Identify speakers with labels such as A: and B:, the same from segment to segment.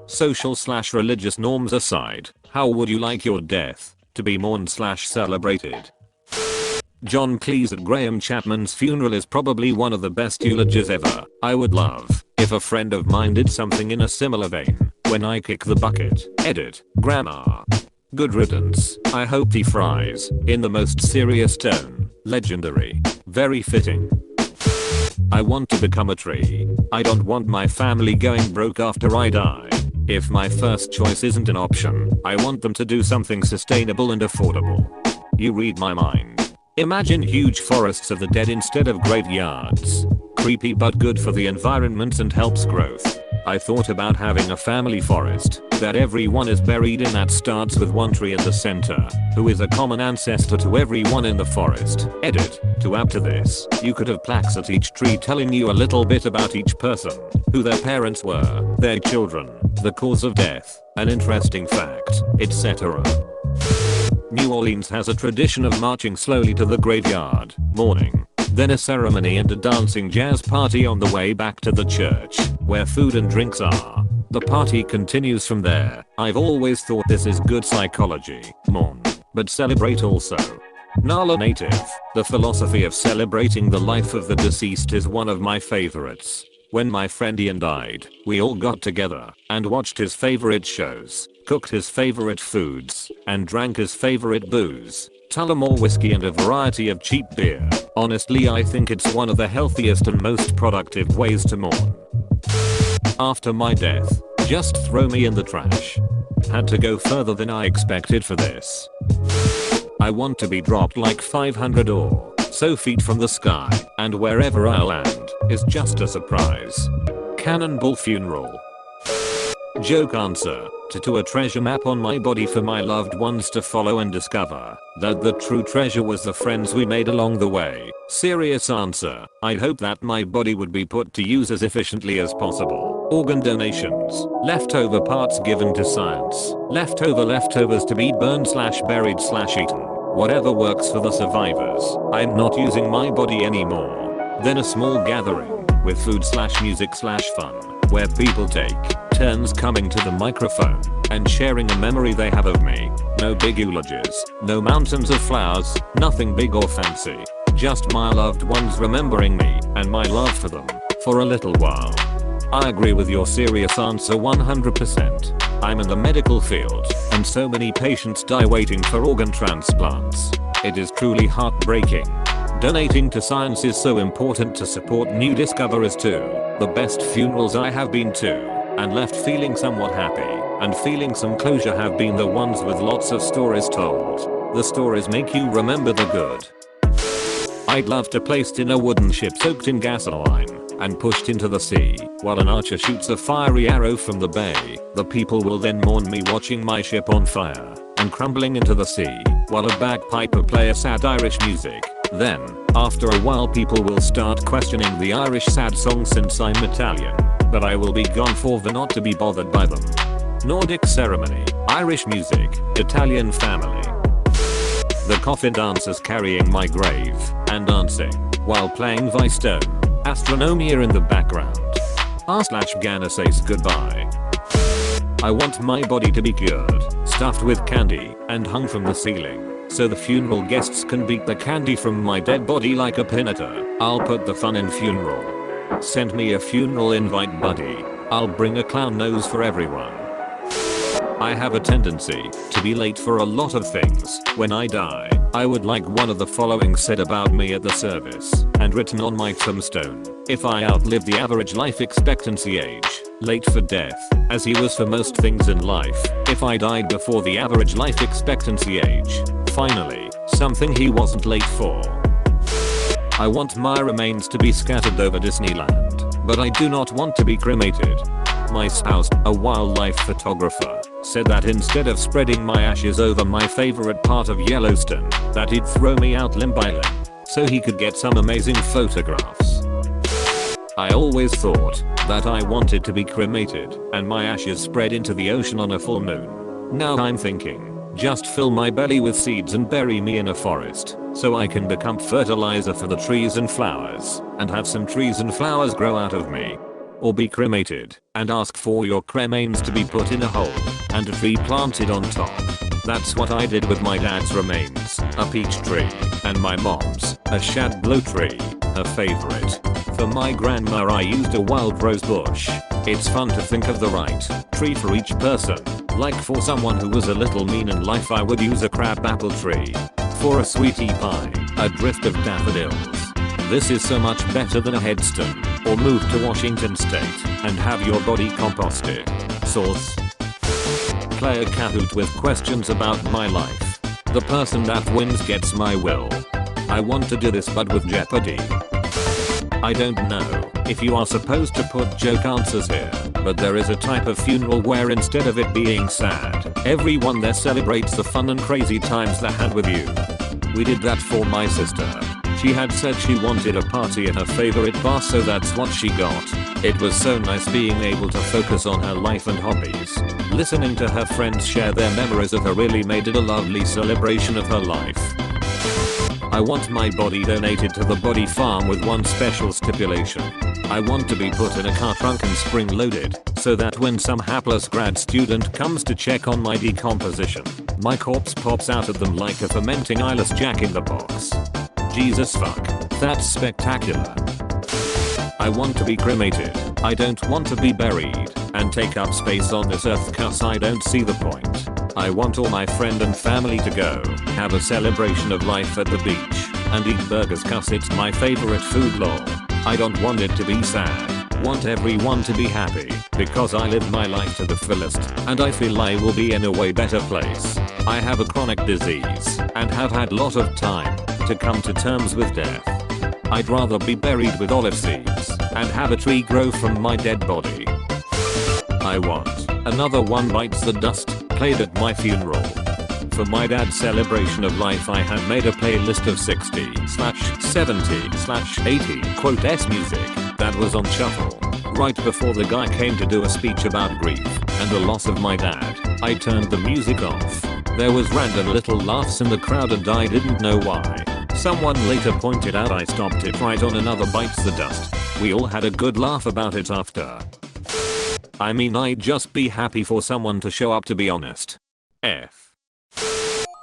A: Social/religious norms aside, how would you like your death to be mourned/celebrated? John Cleese at Graham Chapman's funeral is probably one of the best eulogies ever. I would love if a friend of mine did something in a similar vein. When I kick the bucket. Edit. Grammar. Good riddance. I hope he fries. In the most serious tone. Legendary. Very fitting. I want to become a tree. I don't want my family going broke after I die. If my first choice isn't an option, I want them to do something sustainable and affordable. You read my mind. Imagine huge forests of the dead instead of graveyards. Creepy but good for the environment and helps growth. I thought about having a family forest that everyone is buried in that starts with one tree in the center, who is a common ancestor to everyone in the forest. Edit. To add to this, you could have plaques at each tree telling you a little bit about each person, who their parents were, their children, the cause of death, an interesting fact, etc. New Orleans has a tradition of marching slowly to the graveyard, mourning. Then a ceremony and a dancing jazz party on the way back to the church, where food and drinks are. The party continues from there. I've always thought this is good psychology. Mourn, but celebrate also. Nala Native, the philosophy of celebrating the life of the deceased is one of my favorites. When my friend Ian died, we all got together and watched his favorite shows, cooked his favorite foods, and drank his favorite booze. Tullamore whiskey and a variety of cheap beer. Honestly, I think it's one of the healthiest and most productive ways to mourn. After my death, just throw me in the trash. Had to go further than I expected for this. I want to be dropped like 500 or so feet from the sky, and wherever I land is just a surprise. Cannonball funeral. Joke answer. To a treasure map on my body for my loved ones to follow and discover that the true treasure was the friends we made along the way. Serious answer. I'd hope that my body would be put to use as efficiently as possible. Organ donations. Leftover parts given to science. Leftovers to be burned/buried/eaten. Whatever works for the survivors. I'm not using my body anymore. Then a small gathering with food/music/fun where people take turns coming to the microphone and sharing a memory they have of me. No big eulogies, no mountains of flowers, nothing big or fancy. Just my loved ones remembering me and my love for them for a little while. I agree with your serious answer 100%. I'm in the medical field and so many patients die waiting for organ transplants. It is truly heartbreaking. Donating to science is so important to support new discoveries too. The best funerals I have been to and left feeling somewhat happy and feeling some closure have been the ones with lots of stories told. The stories make you remember the good. I'd love to placed in a wooden ship soaked in gasoline and pushed into the sea while an archer shoots a fiery arrow from the bay. The people will then mourn me watching my ship on fire and crumbling into the sea while a bagpiper plays sad Irish music. Then, after a while people will start questioning the Irish sad song since I'm Italian. But I will be gone for the not to be bothered by them. Nordic ceremony, Irish music, Italian family. The coffin dancers carrying my grave and dancing while playing Vicestone. Astronomia in the background. R/Ghana says goodbye. I want my body to be cured, stuffed with candy, and hung from the ceiling. So the funeral guests can beat the candy from my dead body like a pinata. I'll put the fun in funeral. Send me a funeral invite, buddy. I'll bring a clown nose for everyone. I have a tendency to be late for a lot of things. When I die, I would like one of the following said about me at the service and written on my tombstone. If I outlive the average life expectancy age, late for death, as he was for most things in life. If I died before the average life expectancy age, finally, something he wasn't late for. I want my remains to be scattered over Disneyland, but I do not want to be cremated. My spouse, a wildlife photographer, said that instead of spreading my ashes over my favorite part of Yellowstone, that he'd throw me out limb by limb, so he could get some amazing photographs. I always thought that I wanted to be cremated and my ashes spread into the ocean on a full moon. Now I'm thinking, just fill my belly with seeds and bury me in a forest, so I can become fertilizer for the trees and flowers, and have some trees and flowers grow out of me. or be cremated, and ask for your cremains to be put in a hole and a tree planted on top. That's what I did with my dad's remains, a peach tree, and my mom's, a shad blow tree, her favorite. For my grandma I used a wild rose bush. It's fun to think of the right tree for each person. Like for someone who was a little mean in life I would use a crab apple tree. For a sweetie pie, a drift of daffodils. This is so much better than a headstone, or move to Washington State and have your body composted. Source: play a Kahoot with questions about my life. The person that wins gets my will. I want to do this but with Jeopardy. I don't know if you are supposed to put joke answers here, but there is a type of funeral where instead of it being sad, everyone there celebrates the fun and crazy times they had with you. We did that for my sister. She had said she wanted a party at her favorite bar, so that's what she got. It was so nice being able to focus on her life and hobbies. Listening to her friends share their memories of her really made it a lovely celebration of her life. I want my body donated to the body farm with one special stipulation. I want to be put in a car trunk and spring loaded, so that when some hapless grad student comes to check on my decomposition, my corpse pops out of them like a fermenting eyeless Jack in the Box. Jesus fuck, that's spectacular. I want to be cremated. I don't want to be buried and take up space on this earth cause I don't see the point. I want all my friend and family to go have a celebration of life at the beach and eat burgers cause it's my favorite food lol. I don't want it to be sad. Want everyone to be happy because I lived my life to the fullest and I feel I will be in a way better place. I have a chronic disease and have had lot of time to come to terms with death. I'd rather be buried with olive seeds and have a tree grow from my dead body. I want Another One Bites the Dust played at my funeral. For my dad's celebration of life I had made a playlist of 60/70/80 quote S music that was on shuffle. Right before the guy came to do a speech about grief and the loss of my dad, I turned the music off. There was random little laughs in the crowd and I didn't know why. Someone later pointed out I stopped it right on Another Bites the Dust. We all had a good laugh about it after. I mean, I'd just be happy for someone to show up, to be honest. F.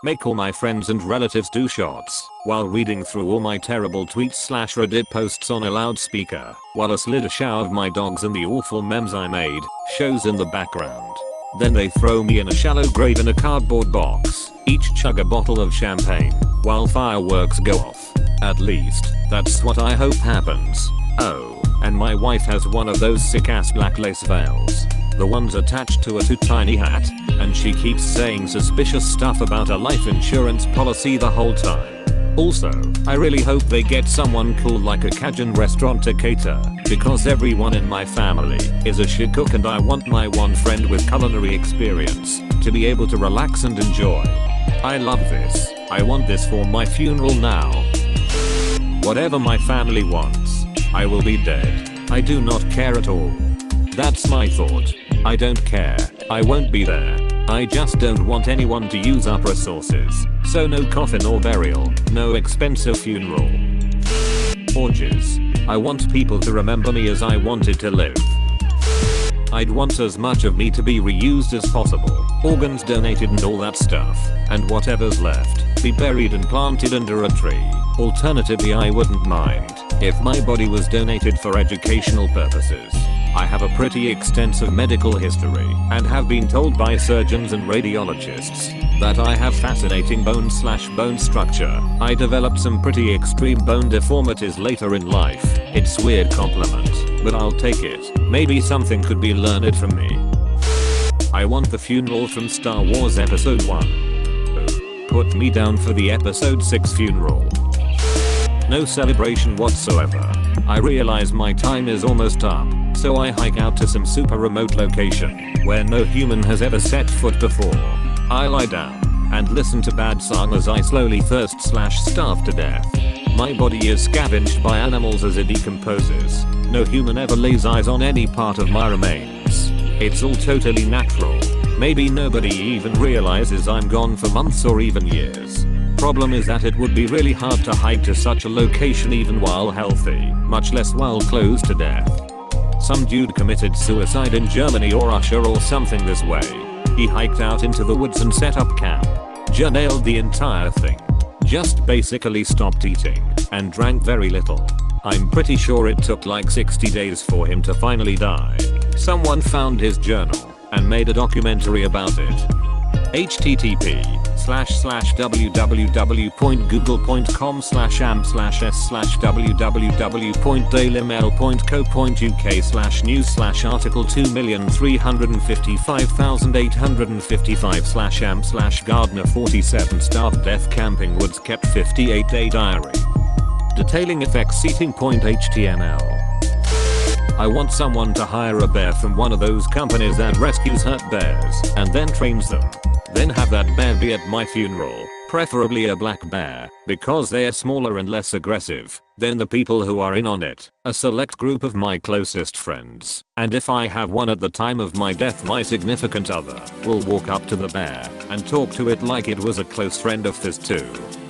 A: Make all my friends and relatives do shots while reading through all my terrible tweets/Reddit posts on a loudspeaker while a LATASHÁ of my dogs and the awful memes I made shows in the background. Then they throw me in a shallow grave in a cardboard box, each chug a bottle of champagne while fireworks go off. At least, that's what I hope happens. Oh, and my wife has one of those sick ass black lace veils. The ones attached to a too tiny hat, and she keeps saying suspicious stuff about a life insurance policy the whole time. Also, I really hope they get someone cool like a Cajun restaurant to cater, because everyone in my family is a shit cook and I want my one friend with culinary experience to be able to relax and enjoy. I love this. I want this for my funeral now. Whatever my family wants, I will be dead. I do not care at all. That's my thought. I don't care. I won't be there. I just don't want anyone to use up resources. So no coffin or burial, no expensive funeral. Orgies. I want people to remember me as I wanted to live. I'd want as much of me to be reused as possible, organs donated and all that stuff, and whatever's left, be buried and planted under a tree. Alternatively, I wouldn't mind if my body was donated for educational purposes. I have a pretty extensive medical history and have been told by surgeons and radiologists that I have fascinating bone/bone structure. I developed some pretty extreme bone deformities later in life. It's weird compliment, but I'll take it. Maybe something could be learned from me. I want the funeral from Star Wars Episode 1. Put me down for the Episode 6 funeral. No celebration whatsoever. I realize my time is almost up, so I hike out to some super remote location where no human has ever set foot before. I lie down and listen to bad song as I slowly thirst/starve to death. My body is scavenged by animals as it decomposes. No human ever lays eyes on any part of my remains. It's all totally natural. Maybe nobody even realizes I'm gone for months or even years. Problem is that it would be really hard to hike to such a location even while healthy, much less while close to death. Some dude committed suicide in Germany or Russia or something this way. He hiked out into the woods and set up camp. Nailed the entire thing. Just basically stopped eating and drank very little. I'm pretty sure it took like 60 days for him to finally die. Someone found his journal and made a documentary about it.
B: http://www.com/am/s/www.dailymail.co.uk/news/article 2,355,855/am/Gardner 47 staff death camping woods kept 58-day diary. Detailing effects seating.html. I want someone to hire a bear from one of those companies that rescues hurt bears and then trains them. Then have that bear be at my funeral, preferably a black bear, because they are smaller and less aggressive than the people who are in on it, a select group of my closest friends. And if I have one at the time of my death, my significant other will walk up to the bear and talk to it like it was a close friend of his too.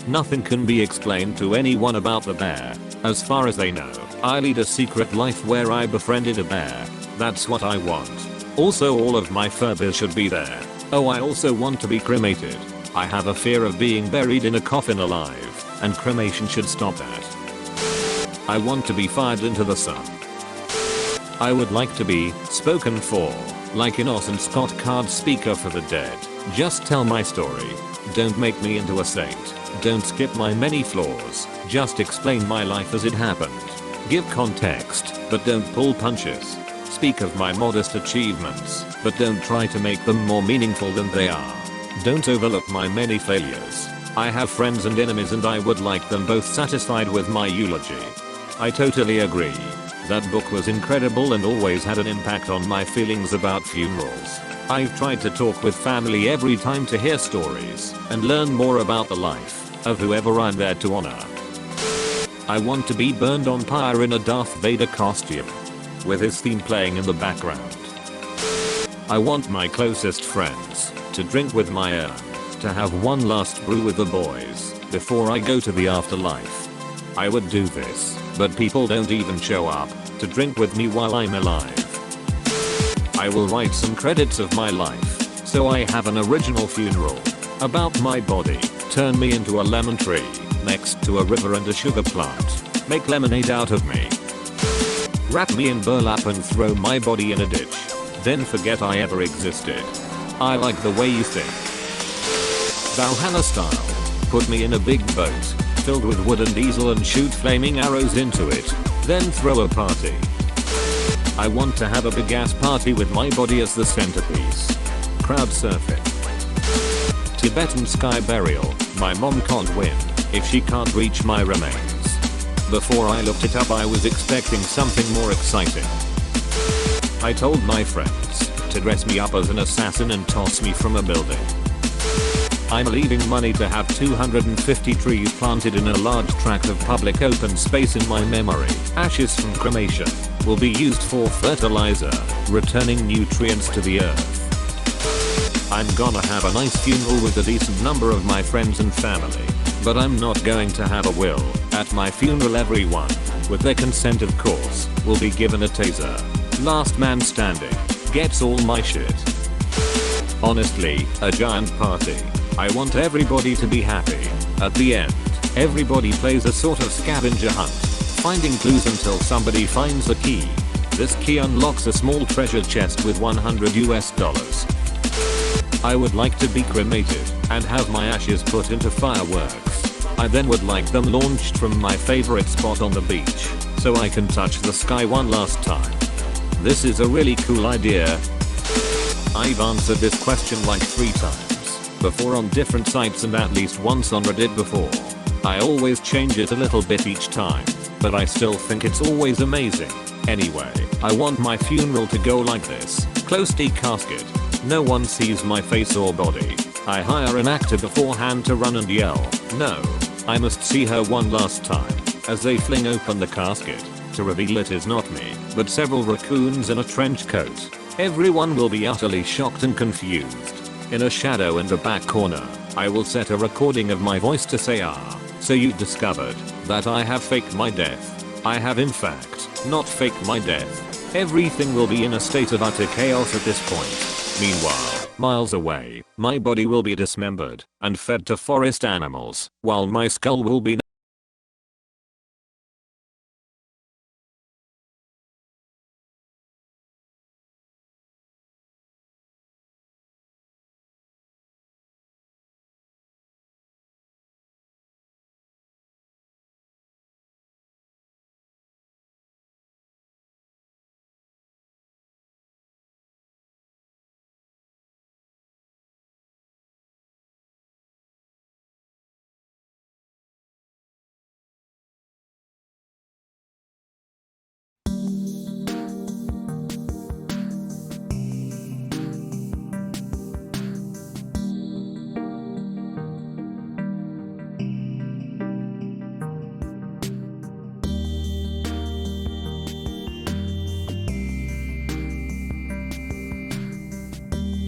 B: Nothing can be explained to anyone about the bear. As far as they know, I lead a secret life where I befriended a bear. That's what I want. Also, all of my furbies should be there. Oh, I also want to be cremated. I have a fear of being buried in a coffin alive, and cremation should stop that. I want to be fired into the sun. I would like to be spoken for, like an Orson Scott Card speaker for the dead. Just tell my story. Don't make me into a saint. Don't skip my many flaws. Just explain my life as it happened. Give context, but don't pull punches. Speak of my modest achievements, but don't try to make them more meaningful than they are. Don't overlook my many failures. I have friends and enemies and I would like them both satisfied with my eulogy. I totally agree. That book was incredible and always had an impact on my feelings about funerals. I've tried to talk with family every time to hear stories and learn more about the life of whoever I'm there to honor. I want to be burned on pyre in a Darth Vader costume, with his theme playing in the background. I want my closest friends to drink with my urn, to have one last brew with the boys before I go to the afterlife. I would do this, but people don't even show up to drink with me while I'm alive. I will write some credits of my life, so I have an original funeral about my body. Turn me into a lemon tree next to a river and a sugar plant. Make lemonade out of me. Wrap me in burlap and throw my body in a ditch. Then forget I ever existed. I like the way you think. Valhalla style. Put me in a big boat filled with wood and diesel and shoot flaming arrows into it. Then throw a party. I want to have a big ass party with my body as the centerpiece. Crowd surfing. Tibetan sky burial. My mom can't win if she can't reach my remains. Before I looked it up, I was expecting something more exciting. I told my friends to dress me up as an assassin and toss me from a building. I'm leaving money to have 250 trees planted in a large tract of public open space in my memory. Ashes from cremation will be used for fertilizer, returning nutrients to the earth. I'm gonna have a nice funeral with a decent number of my friends and family, but I'm not going to have a will. At my funeral, everyone, with their consent of course, will be given a taser. Last man standing gets all my shit. Honestly, a giant party. I want everybody to be happy. At the end, everybody plays a sort of scavenger hunt, finding clues until somebody finds a key. This key unlocks a small treasure chest with $100. I would like to be cremated and have my ashes put into fireworks. I then would like them launched from my favorite spot on the beach, so I can touch the sky one last time. This is a really cool idea. I've answered this question like 3 times before on different sites and at least once on Reddit before. I always change it a little bit each time, but I still think it's always amazing. Anyway, I want my funeral to go like this. Closed casket. No one sees my face or body. I hire an actor beforehand to run and yell, "No, I must see her one last time," as they fling open the casket to reveal it is not me, but several raccoons in a trench coat. Everyone will be utterly shocked and confused. In a shadow in the back corner, I will set a recording of my voice to say, "Ah, so you discovered that I have faked my death." I have in fact not faked my death.
A: Everything will be in a state of utter chaos at this point. Meanwhile, miles away, my body will be dismembered and fed to forest animals, while my skull will be